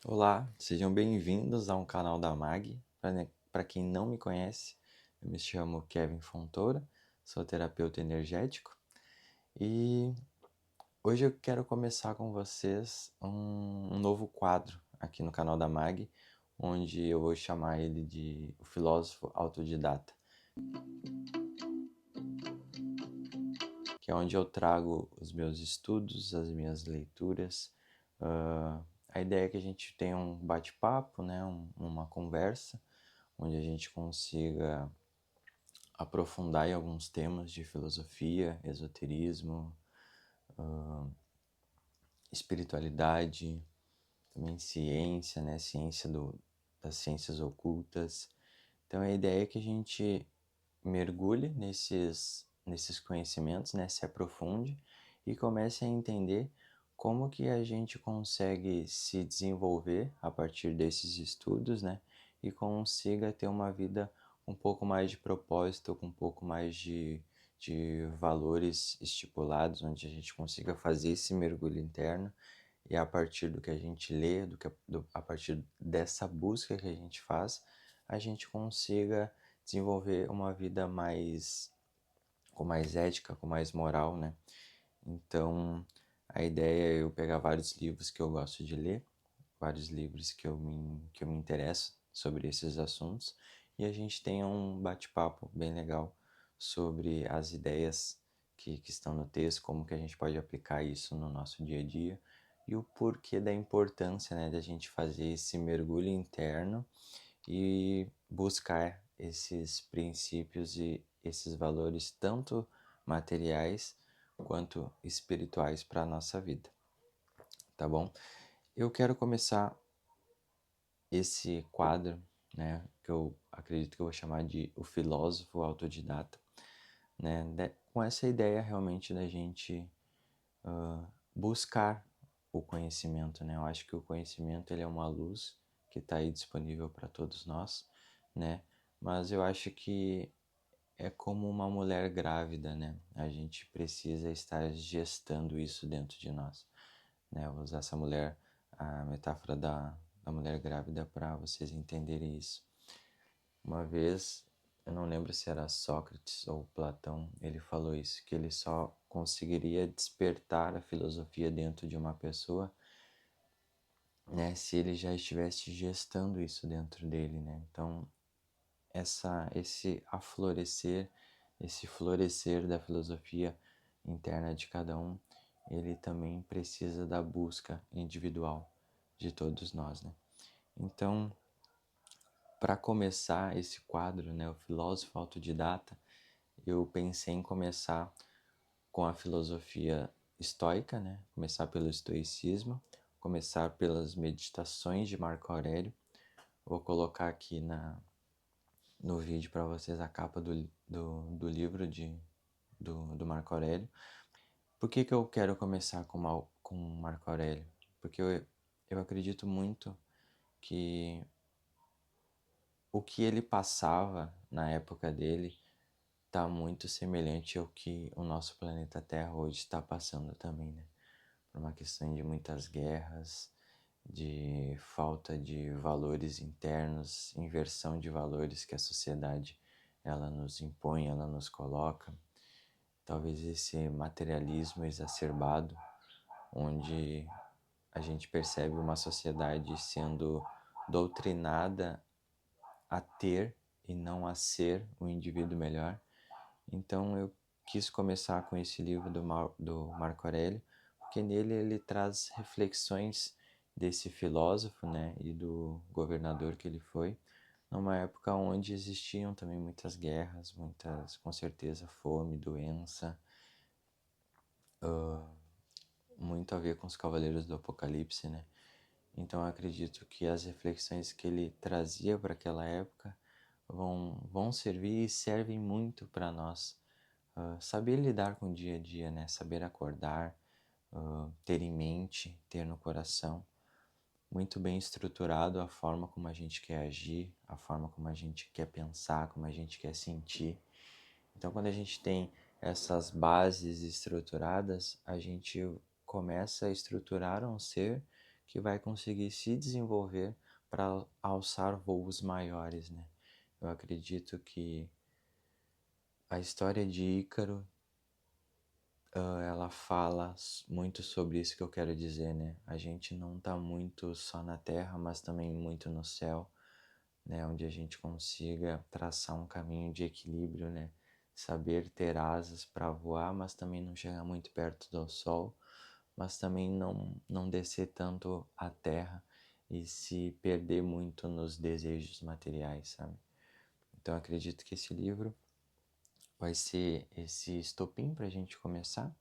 Olá, sejam bem-vindos ao canal da MAG. Para quem não me conhece, eu me chamo Kevin Fontoura, sou terapeuta energético e hoje eu quero começar com vocês um novo quadro aqui no canal da MAG, onde eu vou chamar ele de O Filósofo Autodidata, que é onde eu trago os meus estudos, as minhas leituras. A ideia é que a gente tenha um bate-papo, né, uma conversa, onde a gente consiga aprofundar em alguns temas de filosofia, esoterismo, espiritualidade, também ciência, né? Das ciências ocultas. Então a ideia é que a gente mergulhe nesses conhecimentos, né? Se aprofunde e comece a entender como que a gente consegue se desenvolver a partir desses estudos, né? E consiga ter uma vida com um pouco mais de propósito, com um pouco mais de valores estipulados, onde a gente consiga fazer esse mergulho interno e a partir do que a gente lê, a partir dessa busca que a gente faz, a gente consiga desenvolver uma vida com mais ética, com mais moral, né? Então, a ideia é eu pegar vários livros que eu gosto de ler, vários livros que eu me interesso sobre esses assuntos, e a gente tenha um bate-papo bem legal sobre as ideias que estão no texto, como que a gente pode aplicar isso no nosso dia a dia, e o porquê da importância, né, da gente fazer esse mergulho interno e buscar esses princípios e esses valores, tanto materiais quanto espirituais para a nossa vida, tá bom? Eu quero começar esse quadro, né, que eu acredito que eu vou chamar de O Filósofo Autodidata, né, com essa ideia realmente da gente buscar o conhecimento, né? Eu acho que o conhecimento ele é uma luz que está aí disponível para todos nós, né? Mas eu acho que é como uma mulher grávida, né? A gente precisa estar gestando isso dentro de nós, né? Eu vou usar a metáfora da mulher grávida para vocês entenderem isso. Uma vez, eu não lembro se era Sócrates ou Platão, ele falou isso, que ele só conseguiria despertar a filosofia dentro de uma pessoa, né, se ele já estivesse gestando isso dentro dele, né? Então, esse florescer da filosofia interna de cada um, ele também precisa da busca individual de todos nós, né? Então, para começar esse quadro, né, o filósofo autodidata, eu pensei em começar com a filosofia estoica, né? Começar pelo estoicismo, começar pelas meditações de Marco Aurélio. Vou colocar aqui no vídeo para vocês a capa do livro do Marco Aurélio. Por que eu quero começar com Marco Aurélio? Porque eu acredito muito que o que ele passava na época dele está muito semelhante ao que o nosso planeta Terra hoje está passando também, né? Por uma questão de muitas guerras, de falta de valores internos, inversão de valores que a sociedade ela nos impõe, ela nos coloca. Talvez esse materialismo exacerbado, onde a gente percebe uma sociedade sendo doutrinada a ter e não a ser um indivíduo melhor. Então eu quis começar com esse livro do Marco Aurélio, porque nele ele traz reflexões desse filósofo, né, e do governador que ele foi, numa época onde existiam também muitas guerras, muitas, com certeza, fome, doença, muito a ver com os Cavaleiros do Apocalipse, né? Então eu acredito que as reflexões que ele trazia para aquela época vão servir e servem muito para nós. Saber lidar com o dia a dia, né? Saber acordar, ter em mente, ter no coração, muito bem estruturado a forma como a gente quer agir, a forma como a gente quer pensar, como a gente quer sentir. Então, quando a gente tem essas bases estruturadas, a gente começa a estruturar um ser que vai conseguir se desenvolver para alçar voos maiores, né? Eu acredito que a história de Ícaro, ela fala muito sobre isso que eu quero dizer, né? A gente não tá muito só na Terra, mas também muito no céu, né? Onde a gente consiga traçar um caminho de equilíbrio, né? Saber ter asas para voar, mas também não chegar muito perto do Sol, mas também não descer tanto à Terra e se perder muito nos desejos materiais, sabe? Então eu acredito que esse livro vai ser esse estopim para a gente começar,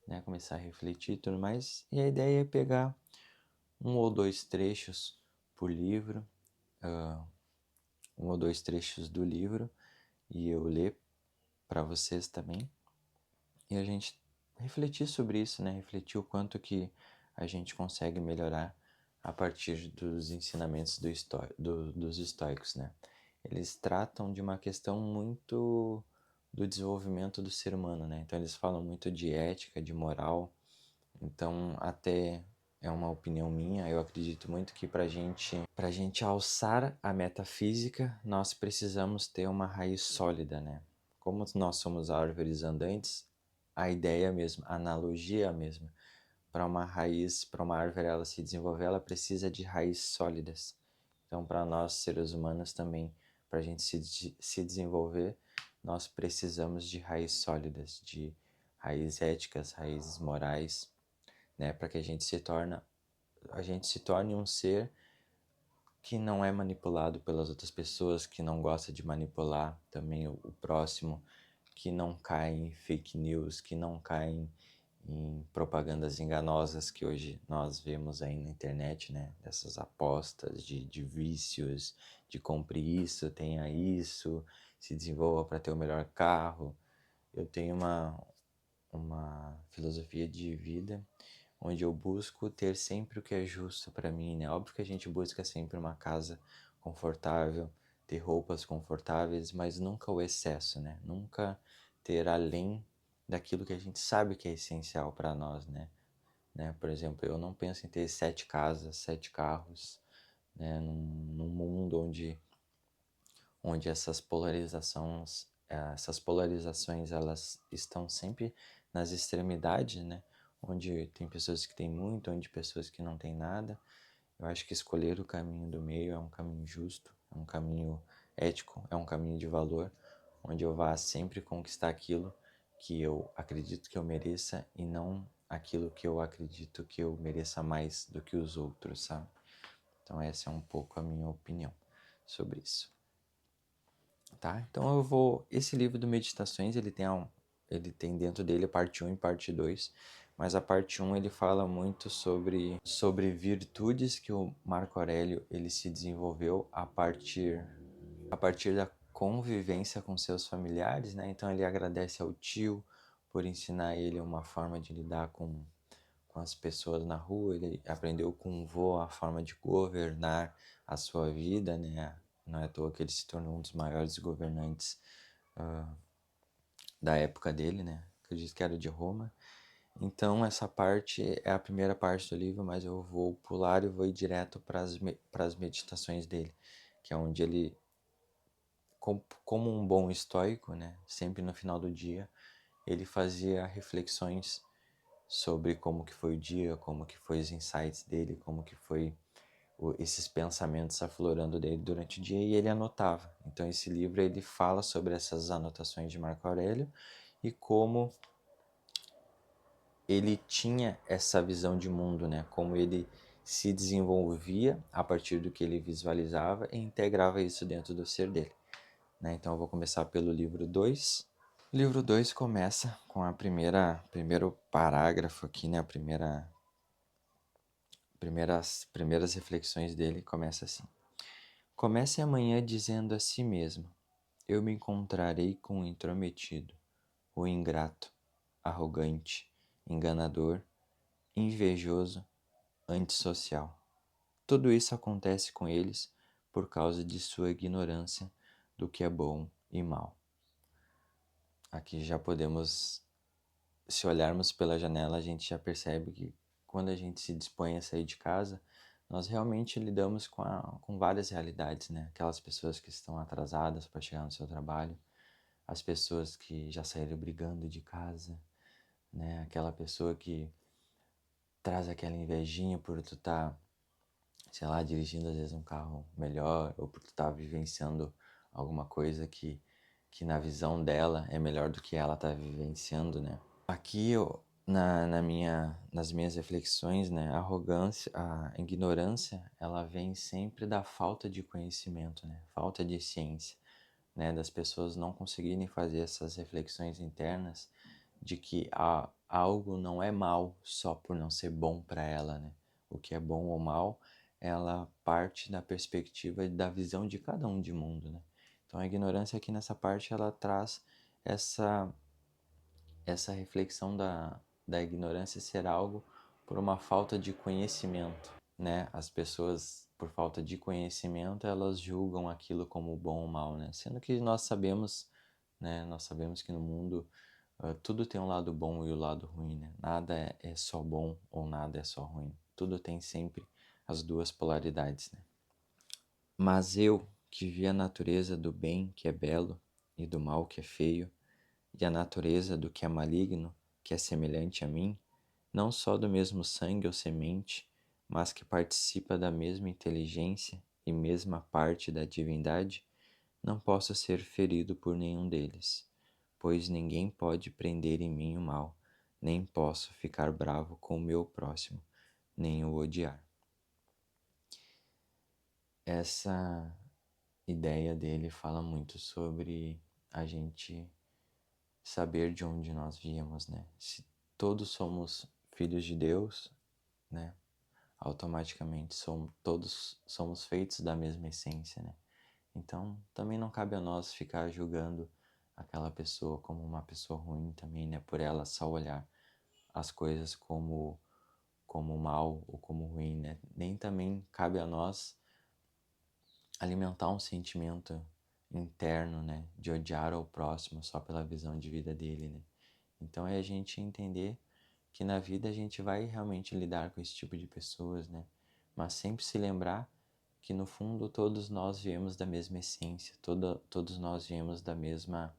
né? Começar a refletir e tudo mais. E a ideia é pegar um ou dois trechos por livro, um ou dois trechos do livro, e eu ler para vocês também. E a gente refletir sobre isso, né? Refletir o quanto que a gente consegue melhorar a partir dos ensinamentos dos estoicos, né? Eles tratam de uma questão muito do desenvolvimento do ser humano, né? Então eles falam muito de ética, de moral. Então até é uma opinião minha, eu acredito muito que para gente alçar a metafísica, nós precisamos ter uma raiz sólida, né? Como nós somos árvores andantes, a ideia mesmo, a analogia é a mesma. Para uma raiz, para uma árvore ela se desenvolver, ela precisa de raízes sólidas. Então, para nós, seres humanos também, para a gente se desenvolver, nós precisamos de raízes sólidas, de raízes éticas, raízes morais, né? Para que a gente se torne um ser que não é manipulado pelas outras pessoas, que não gosta de manipular também o próximo, que não cai em fake news, que não cai em propagandas enganosas que hoje nós vemos aí na internet, né? Dessas apostas de vícios, de compre isso, tenha isso, se desenvolva para ter o melhor carro. Eu tenho uma filosofia de vida onde eu busco ter sempre o que é justo para mim, né? Óbvio que a gente busca sempre uma casa confortável, ter roupas confortáveis, mas nunca o excesso, né? Nunca ter além daquilo que a gente sabe que é essencial para nós, né? Por exemplo, eu não penso em ter 7 casas, 7 carros, né? Num mundo onde essas polarizações elas estão sempre nas extremidades, né? Onde tem pessoas que têm muito, onde pessoas que não têm nada. Eu acho que escolher o caminho do meio é um caminho justo, é um caminho ético, é um caminho de valor, onde eu vá sempre conquistar aquilo que eu acredito que eu mereça e não aquilo que eu acredito que eu mereça mais do que os outros, sabe? Então essa é um pouco a minha opinião sobre isso. Tá? Então eu vou. Esse livro do Meditações, ele tem dentro dele a parte 1 e parte 2, mas a parte 1 ele fala muito sobre virtudes que o Marco Aurélio ele se desenvolveu a partir da convivência com seus familiares, né? Então ele agradece ao tio por ensinar ele uma forma de lidar com as pessoas na rua, ele aprendeu com o vô a forma de governar a sua vida, né? Não é à toa que ele se tornou um dos maiores governantes da época dele, né? Acredito que era de Roma. Então essa parte é a primeira parte do livro, mas eu vou pular e vou ir direto para as meditações dele, que é onde ele, como um bom estoico, né? Sempre no final do dia, ele fazia reflexões sobre como que foi o dia, como que foi os insights dele, como que foi esses pensamentos aflorando dele durante o dia e ele anotava. Então esse livro ele fala sobre essas anotações de Marco Aurélio e como ele tinha essa visão de mundo, né? Como ele se desenvolvia a partir do que ele visualizava e integrava isso dentro do ser dele, né? Então eu vou começar pelo livro 2. O livro 2 começa com a primeiro parágrafo aqui, né? Primeiras reflexões dele começa assim. Comece amanhã dizendo a si mesmo: eu me encontrarei com o intrometido, o ingrato, arrogante, enganador, invejoso, antissocial. Tudo isso acontece com eles por causa de sua ignorância do que é bom e mal. Aqui já podemos, se olharmos pela janela, a gente já percebe que quando a gente se dispõe a sair de casa, nós realmente lidamos com várias realidades, né? Aquelas pessoas que estão atrasadas para chegar no seu trabalho, as pessoas que já saíram brigando de casa, né? Aquela pessoa que traz aquela invejinha por tu estar, sei lá, dirigindo às vezes um carro melhor, ou por tu estar vivenciando alguma coisa que na visão dela é melhor do que ela tá vivenciando, né? Aqui nas minhas reflexões, né, a arrogância, a ignorância, ela vem sempre da falta de conhecimento, né? Falta de ciência, né? Das pessoas não conseguirem fazer essas reflexões internas de que algo não é mal só por não ser bom para ela, né? O que é bom ou mal, ela parte da perspectiva e da visão de cada um de mundo, né? Então a ignorância aqui nessa parte ela traz essa reflexão da ignorância ser algo por uma falta de conhecimento, né? As pessoas, por falta de conhecimento, elas julgam aquilo como bom ou mal, né? Sendo que nós sabemos, né? Nós sabemos que no mundo tudo tem um lado bom e o lado ruim, né? Nada é só bom ou nada é só ruim. Tudo tem sempre as duas polaridades, né? Mas eu, que vi a natureza do bem, que é belo, e do mal, que é feio, e a natureza do que é maligno, que é semelhante a mim, não só do mesmo sangue ou semente, mas que participa da mesma inteligência e mesma parte da divindade, não posso ser ferido por nenhum deles, pois ninguém pode prender em mim o mal, nem posso ficar bravo com o meu próximo, nem o odiar. Essa ideia dele fala muito sobre a gente saber de onde nós viemos, né? Se todos somos filhos de Deus, né? Automaticamente todos somos feitos da mesma essência, né? Então, também não cabe a nós ficar julgando aquela pessoa como uma pessoa ruim também, né? Por ela só olhar as coisas como mal ou como ruim, né? Nem também cabe a nós alimentar um sentimento interno, né? De odiar ao próximo só pela visão de vida dele, né? Então é a gente entender que na vida a gente vai realmente lidar com esse tipo de pessoas, né? Mas sempre se lembrar que no fundo todos nós viemos da mesma essência, todos nós viemos da mesma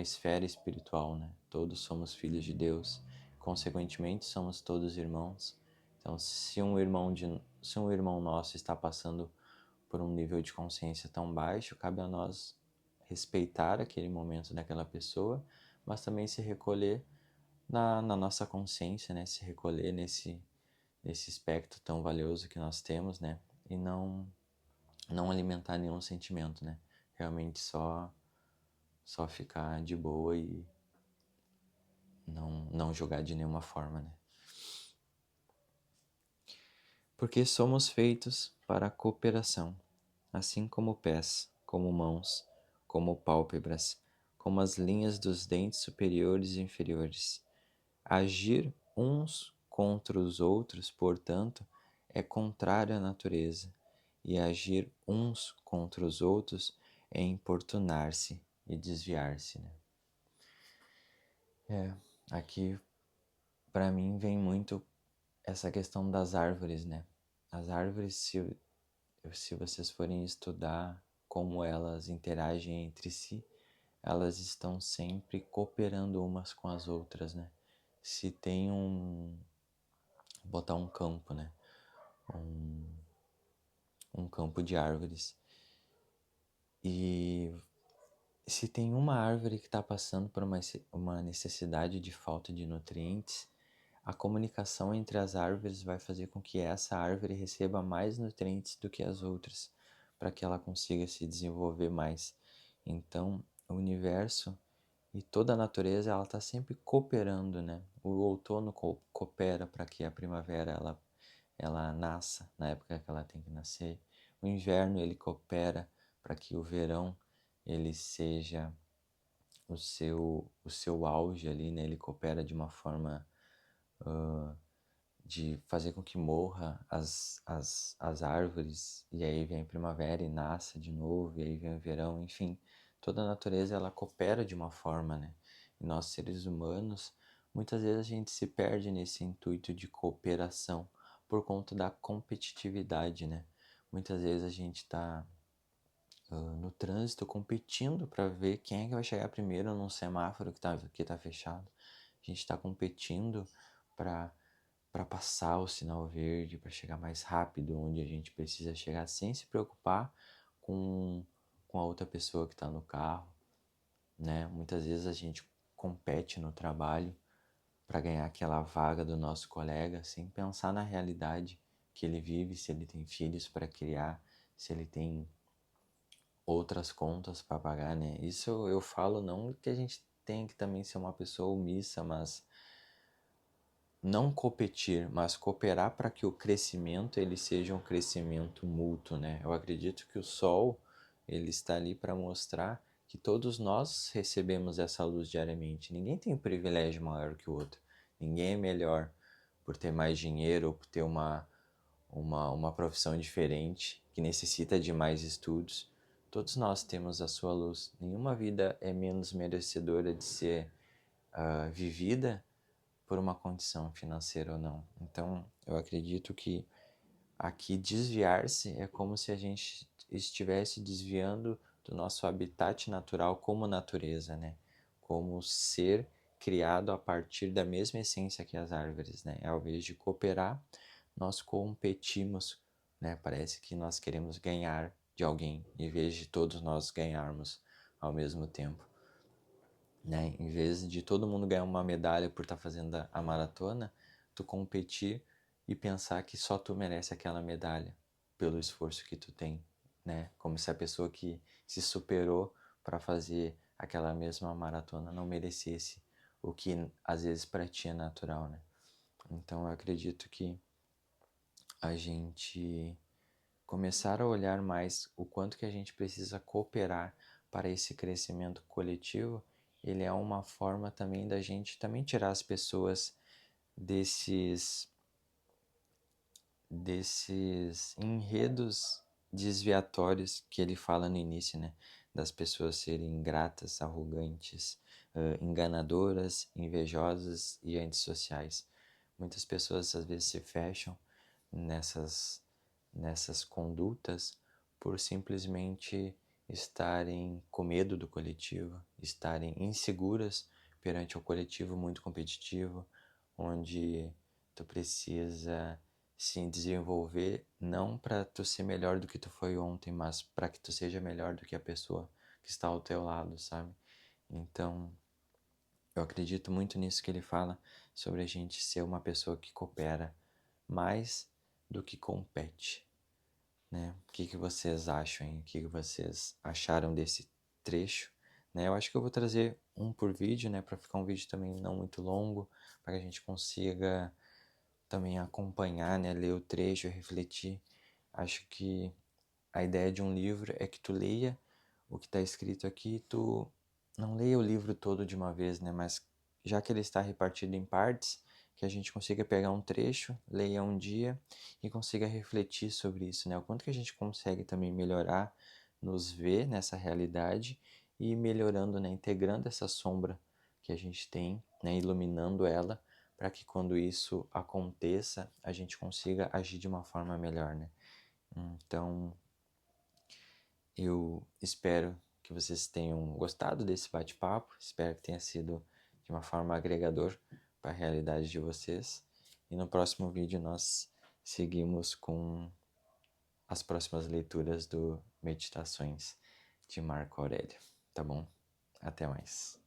esfera espiritual, né? Todos somos filhos de Deus, consequentemente somos todos irmãos. Então, se um irmão nosso está passando por um nível de consciência tão baixo, cabe a nós respeitar aquele momento daquela pessoa, mas também se recolher na nossa consciência, né? Se recolher nesse aspecto tão valioso que nós temos, né? E não alimentar nenhum sentimento, né? Realmente só ficar de boa e não jogar de nenhuma forma, né? Porque somos feitos para a cooperação, assim como pés, como mãos, como pálpebras, como as linhas dos dentes superiores e inferiores. Agir uns contra os outros, portanto, é contrário à natureza, e agir uns contra os outros é importunar-se e desviar-se, né? Aqui para mim vem muito essa questão das árvores, né? As árvores, se vocês forem estudar como elas interagem entre si, elas estão sempre cooperando umas com as outras, né? Se tem botar um campo, né? Um campo de árvores. E se tem uma árvore que está passando por uma necessidade de falta de nutrientes, a comunicação entre as árvores vai fazer com que essa árvore receba mais nutrientes do que as outras, para que ela consiga se desenvolver mais. Então, o universo e toda a natureza ela está sempre cooperando, né? O outono coopera para que a primavera ela nasça na época que ela tem que nascer. O inverno ele coopera para que o verão ele seja o seu auge ali, né? Ele coopera de uma forma de fazer com que morra as árvores, e aí vem a primavera e nasce de novo, e aí vem o verão, enfim. Toda a natureza ela coopera de uma forma, né? E nós seres humanos, muitas vezes a gente se perde nesse intuito de cooperação, por conta da competitividade, né? Muitas vezes a gente está no trânsito competindo para ver quem é que vai chegar primeiro num semáforo que tá fechado. A gente está competindo para passar o sinal verde, para chegar mais rápido onde a gente precisa chegar, sem se preocupar com, com a outra pessoa que está no carro, né? Muitas vezes a gente compete no trabalho para ganhar aquela vaga do nosso colega, sem pensar na realidade que ele vive, se ele tem filhos para criar, se ele tem outras contas para pagar, né? Isso eu falo não que a gente tem que também ser uma pessoa omissa, mas não competir, mas cooperar para que o crescimento ele seja um crescimento mútuo, né? Eu acredito que o sol ele está ali para mostrar que todos nós recebemos essa luz diariamente. Ninguém tem um privilégio maior que o outro. Ninguém é melhor por ter mais dinheiro ou por ter uma profissão diferente que necessita de mais estudos. Todos nós temos a sua luz. Nenhuma vida é menos merecedora de ser vivida por uma condição financeira ou não. Então, eu acredito que aqui desviar-se é como se a gente estivesse desviando do nosso habitat natural como natureza, né? Como ser criado a partir da mesma essência que as árvores, né? Ao invés de cooperar, nós competimos, né? Parece que nós queremos ganhar de alguém, em vez de todos nós ganharmos ao mesmo tempo, né? Em vez de todo mundo ganhar uma medalha por estar fazendo a maratona, tu competir e pensar que só tu merece aquela medalha pelo esforço que tu tem, né? Como se a pessoa que se superou para fazer aquela mesma maratona não merecesse o que às vezes para ti é natural, né? Então eu acredito que a gente começar a olhar mais o quanto que a gente precisa cooperar para esse crescimento coletivo, ele é uma forma também da gente também tirar as pessoas desses enredos desviatórios que ele fala no início, né? Das pessoas serem ingratas, arrogantes, enganadoras, invejosas e antissociais. Muitas pessoas às vezes se fecham nessas, nessas condutas por simplesmente estarem com medo do coletivo, estarem inseguras perante o coletivo muito competitivo, onde tu precisa se desenvolver não para tu ser melhor do que tu foi ontem, mas para que tu seja melhor do que a pessoa que está ao teu lado, sabe? Então, eu acredito muito nisso que ele fala sobre a gente ser uma pessoa que coopera mais do que compete, né? O que que vocês acham, hein? O que que vocês acharam desse trecho, né? Eu acho que eu vou trazer um por vídeo, né, para ficar um vídeo também não muito longo, para que a gente consiga também acompanhar, né, ler o trecho, refletir. Acho que a ideia de um livro é que tu leia o que está escrito aqui, tu não leia o livro todo de uma vez, né, mas já que ele está repartido em partes, que a gente consiga pegar um trecho, leia um dia e consiga refletir sobre isso, né, o quanto que a gente consegue também melhorar, nos ver nessa realidade e ir melhorando, né, integrando essa sombra que a gente tem, né, iluminando ela para que quando isso aconteça, a gente consiga agir de uma forma melhor, né? Então, eu espero que vocês tenham gostado desse bate-papo, espero que tenha sido de uma forma agregador para a realidade de vocês. E no próximo vídeo nós seguimos com as próximas leituras do Meditações de Marco Aurélio, tá bom? Até mais.